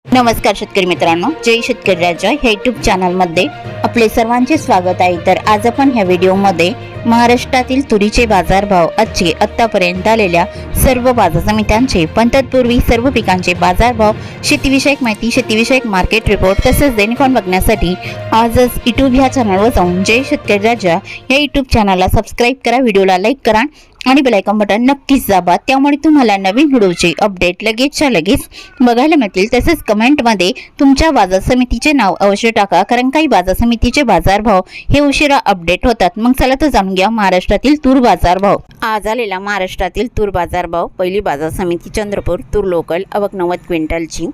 नमस्कार शेतकरी मित्रांनो, जय शेतकरी राजा ह्या यूट्यूब चॅनलमध्ये आपले सर्वांचे स्वागत आहे। तर आज आपण ह्या व्हिडिओमध्ये महाराष्ट्रातील तुरीचे बाजारभाव, आजचे आतापर्यंत आलेल्या सर्व बाजार समित्यांचे, पण तत्पूर्वी सर्व पिकांचे बाजारभाव, शेतीविषयक माहिती, शेतीविषयक मार्केट रिपोर्ट तसेच दैनिक बघण्यासाठी आजच यूट्यूब ह्या चॅनलवर जाऊन जय शेतकरी राजा या यूट्यूब चॅनलला सबस्क्राईब करा, व्हिडिओला लाईक करा आणि बेल आयकॉन बटन नक्कीच दाबा। त्यामुळे तुम्हाला नवीन व्हिडिओचे अपडेट लगेचच्या लगेच बघायला मिळतील। तसेच कमेंटमध्ये तुमच्या बाजार समितीचे नाव अवश्य टाका, कारण काही बाजार समितीचे बाजारभाव हे उशिरा अपडेट होतात। मग चला तर जाणून घ्या महाराष्ट्रातील तूर बाजारभाव। आज आलेला महाराष्ट्रातील तूर बाजारभाव, पहिली बाजार समिती चंद्रपूर, तूर लोकल आवक 90 क्विंटलची,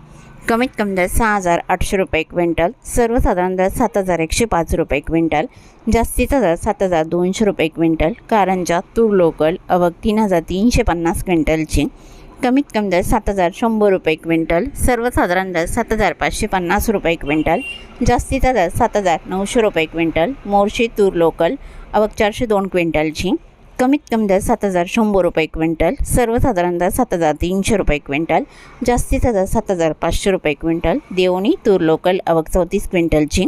कमीत कमी दर 6,800 रुपये क्विंटल, सर्वसाधारण दर 7,105 रुपये क्विंटल, जास्तीचा दर 7,200 रुपये क्विंटल, कारंजा तूर लोकल आवक 3,350 क्विंटलची, कमीत कमी दर 7,100 रुपये क्विंटल, सर्वसाधारण दर 7,550 रुपये क्विंटल, जास्तीचा दर 7,900 रुपये क्विंटल, मोर्शी तूर लोकल आवक 402 क्विंटलची, कमीत कमी दर 7,100 रुपये क्विंटल, सर्वसाधारण दर 7,300 रुपये क्विंटल, जास्तीचा दर 7,500 रुपये क्विंटल, देवणी तूर लोकल आवक 34 क्विंटलची,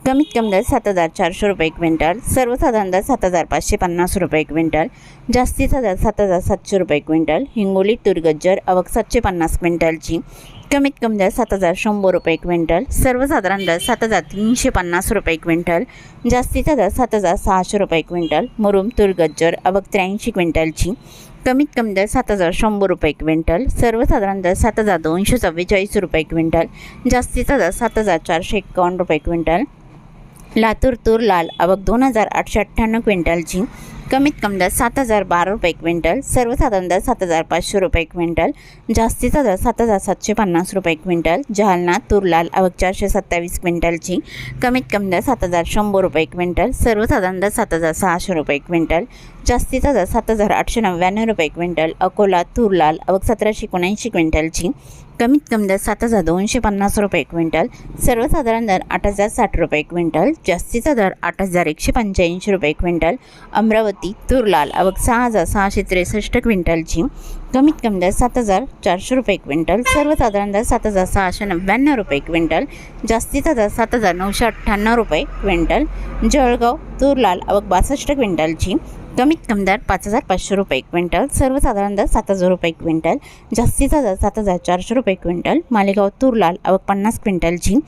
कमीत कमी दर 7,400 रुपये क्विंटल, सर्वसाधारण दर 7,550 रुपये क्विंटल, जास्तीचा दर 7,700 रुपये क्विंटल, हिंगोली तूर गज्जर आवक 750 क्विंटलची, कमीत कमी दर 7,100 रुपये क्विंटल, सर्वसाधारण दर 7,350 रुपये क्विंटल, जास्तीचा दर 7,600 रुपये क्विंटल, मुरुम तूर गज्जर आवक 83 क्विंटलची, कमीत कमी दर 7,100 रुपये क्विंटल, सर्वसाधारण दर 7,244 रुपये क्विंटल, जास्तीचा दर 7,451 रुपये क्विंटल, लातूर तूर लाल आवक 2,898 क्विंटलची, कमीत कमी दर 7,012 रुपये क्विंटल, सर्वसाधारण दर 7,500 रुपये क्विंटल, जास्तीचा दर 7,750 रुपये क्विंटल, जालना तूर लाल आवक 427 क्विंटलची, कमीत कमी दर 7,100 रुपये क्विंटल, सर्वसाधारण दर 7,600 रुपये क्विंटल, जास्तीचा दर 7,899 रुपये क्विंटल, अकोला तूर लाल आवक 1,779 क्विंटलची, कमीत कमी दर 7,250 रुपये क्विंटल, सर्वसाधारण दर 8,060 रुपये क्विंटल, जास्तीचा दर 8,185 रुपये क्विंटल, अमरावती तूर लाल आवक 6,663 क्विंटलची, कमीत कमी दर 7,400 रुपये क्विंटल, सर्वसाधारण दर 7,699 रुपये क्विंटल, जास्तीचा दर 7,998 रुपये क्विंटल, जळगाव तूर लाल आवक 62 क्विंटलची, कमीत कमी दर 5,500 रुपये क्विंटल, सर्वसाधारण दर 7,000 रुपये क्विंटल, जास्तीचा दर 7,400 रुपये क्विंटल, मालेगाव तूर लाल आवक 50 क्विंटलची,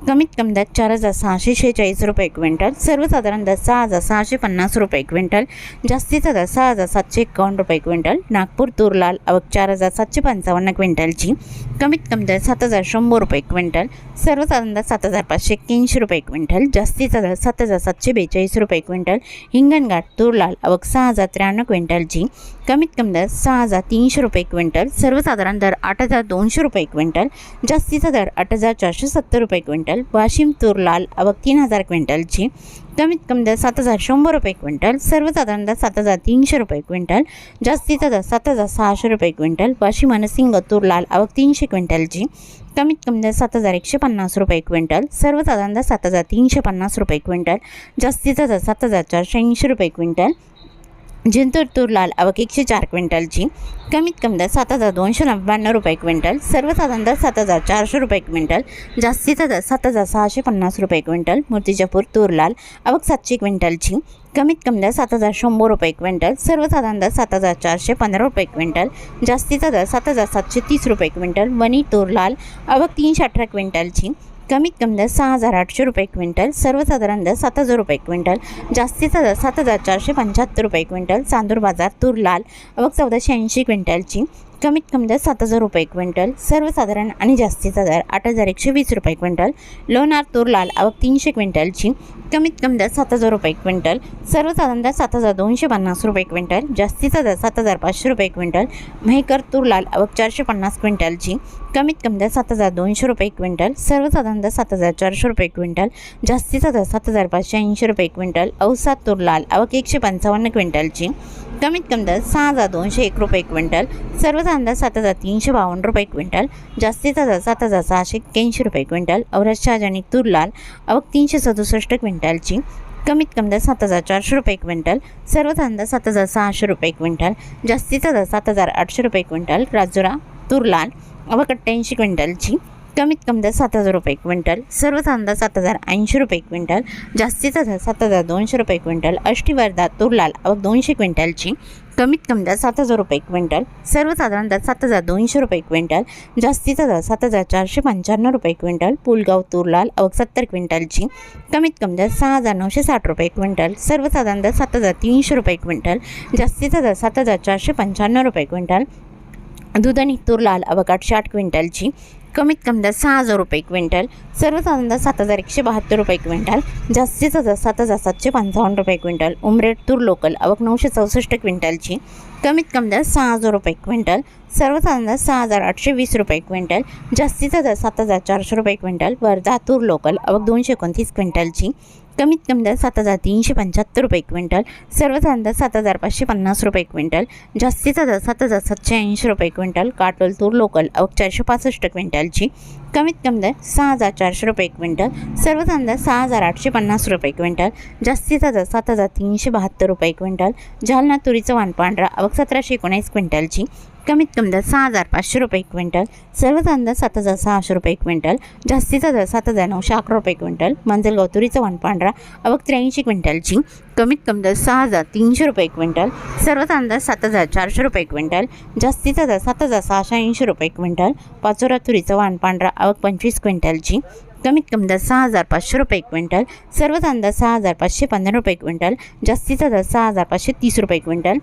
कमीत कमी दर 4,646 रुपये क्विंटल, सर्वसाधारण दर 6,650 रुपये क्विंटल, जास्तीचा दर 6,751 रुपये क्विंटल, नागपूर तूर लाल आवक 4,755 क्विंटलची, कमीत कमी दर 7,100 रुपये क्विंटल, सर्वसाधारण दर 7,581 रुपये क्विंटल, जास्तीचा दर 7,742 रुपये क्विंटल, हिंगणघाट तूर लाल आवक 6,093 क्विंटलची, कमीत कमी दर 6,300 रुपये क्विंटल, सर्वसाधारण दर 8,200 रुपये क्विंटल, जास्तीचा दर 8,470 रुपये क्विंटल, वाशिम तूर लाल आवक 3,000 क्विंटलची, कमीत कमी दर 7,100 रुपये क्विंटल, सर्वसाधारण दर 7,300 रुपये क्विंटल, जास्तीचा दर 7,600 रुपये क्विंटल, वाशिम अनसिंग तूर लाल आवक 300 क्विंटलची, कमीत कमी दर 7,150 रुपये क्विंटल, सर्वसाधारण दर 7,350 रुपये क्विंटल, जास्तीचा दर 7,480 रुपये क्विंटल, जिंतूर तूर लाल आवक 104 क्विंटलची, कमीत कमी दर 7,299 रुपये क्विंटल, सर्वसाधारण दर 7,400 रुपये क्विंटल, जास्तीचा दर 7,650 रुपये क्विंटल, मूर्तिजापूर तूर लाल आवक 700 क्विंटलची, कमीत कमी दर 7,100 रुपये क्विंटल, सर्वसाधारण दर 7,415 रुपये क्विंटल, जास्तीचा दर 7,730 रुपये क्विंटल, वणी तूर लाल आवक 318 क्विंटलची, कमीत कमी दर 6,800 रुपये क्विंटल, सर्वसाधारण दर 7,000 रुपये क्विंटल, जास्तीचा दर 7,475 रुपये क्विंटल, चांदूर बाजार तूर लाल आवक 1,480 क्विंटलची, कमीत कमी दर 7,000 रुपये क्विंटल, सर्वसाधारण आणि जास्तीचा दर 8,120 रुपये क्विंटल, लोणार तूर लाल आवक 300 क्विंटलची, कमीत कमी दर 7,000 रुपये क्विंटल, सर्वसाधारण दर 7,250 रुपये क्विंटल, जास्तीचा दर 7,500 रुपये क्विंटल, मेहकर तूर लाल आवक 450 क्विंटलची, कमीत कमी दर 7,200 रुपये क्विंटल, सर्वसाधारण दर 7,400 रुपये क्विंटल, जास्तीचा दर 7,580 रुपये क्विंटल, औसा तूर लाल आवक 155 क्विंटलची, कमीत कमी दर 6,201 रुपये क्विंटल, सर्वसाधारण दर 7,352 रुपये क्विंटल, जास्तीचा दर 7,681 रुपये क्विंटल, औरत शहाजनी तूर लाल आवक 367 क्विंटलची, कमीत कमी दर 7,400 रुपये क्विंटल, सर्वसाधारण दर 7,600 रुपये क्विंटल, जास्तीचा दर 7,800 रुपये क्विंटल, राजुरा तूर लाल आवक 88 क्विंटलची, कमीत कमी दर 7,000 रुपये क्विंटल, सर्वसाधारण दर 7,080 रुपये क्विंटल, जास्तीचा दर 7,200 रुपये क्विंटल, अष्टीवर्धा तूर लाल आवक 200 क्विंटलची, कमीत कमी दर 7,000 रुपये क्विंटल, सर्वसाधारण दर 7,200 रुपये क्विंटल, जास्तीचा दर 7,495 रुपये क्विंटल, पुलगाव तूर लाल आवक 70 क्विंटलची, कमीत कमी दर 6,960 रुपये क्विंटल, सर्वसाधारण दर 7,300 रुपये क्विंटल, जास्तीचा दर 7,495 रुपये क्विंटल, दुधानी तूर लाल आवक 808 क्विंटलची, कमीत कमी दर 6,000 रुपये क्विंटल, सर्वसाधारण दर 7,172 रुपये क्विंटल, जास्तीचा दर 7,755 रुपये क्विंटल, उमरेड तूर लोकल आवक 964 क्विंटलची, कमीत कमी दर 6,000 रुपये क्विंटल, सर्वसाधारण दर 6,820 रुपये क्विंटल, जास्तीचा दर 7,400 रुपये क्विंटल, वर्धा तूर लोकल आवक 229 क्विंटलची, कमीत कमी दर 7,375 रुपये क्विंटल, सर्वसाधारण दर 7,550 रुपये क्विंटल, जास्तीचा दर 7,780 रुपये क्विंटल, काटोल तूर लोकल आवक 465 क्विंटलची, कमीत कमी दर 6,400 रुपये क्विंटल, सर्वसाधारण दर 6,850 रुपये क्विंटल, जास्तीचा दर 7,372 रुपये क्विंटल, जालना तुरीचं वाण पांढरा आवक 1,719 क्विंटलची, कमीत कमी दर 6,500 रुपये क्विंटल, सर्वसाधारण दर 7,600 रुपये क्विंटल, जास्तीचा दर 7,911 रुपये क्विंटल, मंजलगाव तुरीचं वाण पांढरा आवक 83 क्विंटलची, कमीत कमी दर 6,300 रुपये क्विंटल, सर्वसाधारण दर 7,400 रुपये क्विंटल, जास्तीचा दर 7,680 रुपये क्विंटल, पाचोरा तुरीचं वाण पांढरा आवक 25 क्विंटलची, कमीत कमी दर 6,500 रुपये क्विंटल, सर्वसाधारण दर 6,515 रुपये क्विंटल, जास्तीचा दर 6,530 रुपये क्विंटल,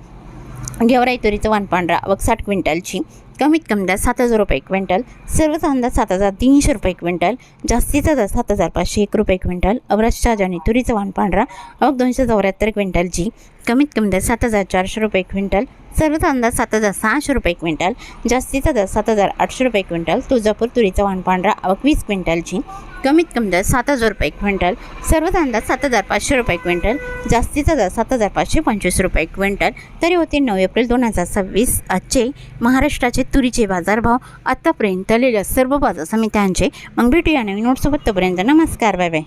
गेवराई तुरीचं वाण पांढरा आवक 60 क्विंटलची, कमीत कमी दर 7,000 रुपये क्विंटल, सर्वसाधारण दर 7,300 रुपये क्विंटल, जास्तीचा दर 7,501 रुपये क्विंटल, अवराज शाहजानी तुरीचं वाण पांढरा आवक 274 क्विंटलची, कमीत कमी दर 7,400 रुपये क्विंटल, सर्वसाधारण दर 7,600 रुपये क्विंटल, जास्तीचा दर 7,800 रुपये क्विंटल, तुळजापूर तुरीचं वाण पांढरा आवक 20 क्विंटलची, कमीत कमी दर 7,000 रुपये क्विंटल, सर्वसाधारण दर 7,500 रुपये क्विंटल, जास्तीचा दर 7,525 रुपये क्विंटल. तरी होते 9 एप्रिल 2026 आजचे महाराष्ट्राचे तुरीचे बाजारभाव आतापर्यंत आलेल्या सर्व बाजार समित्यांचे. मग भेटूया नवीन नोटसोबत. तोपर्यंत नमस्कार, बाय बाय.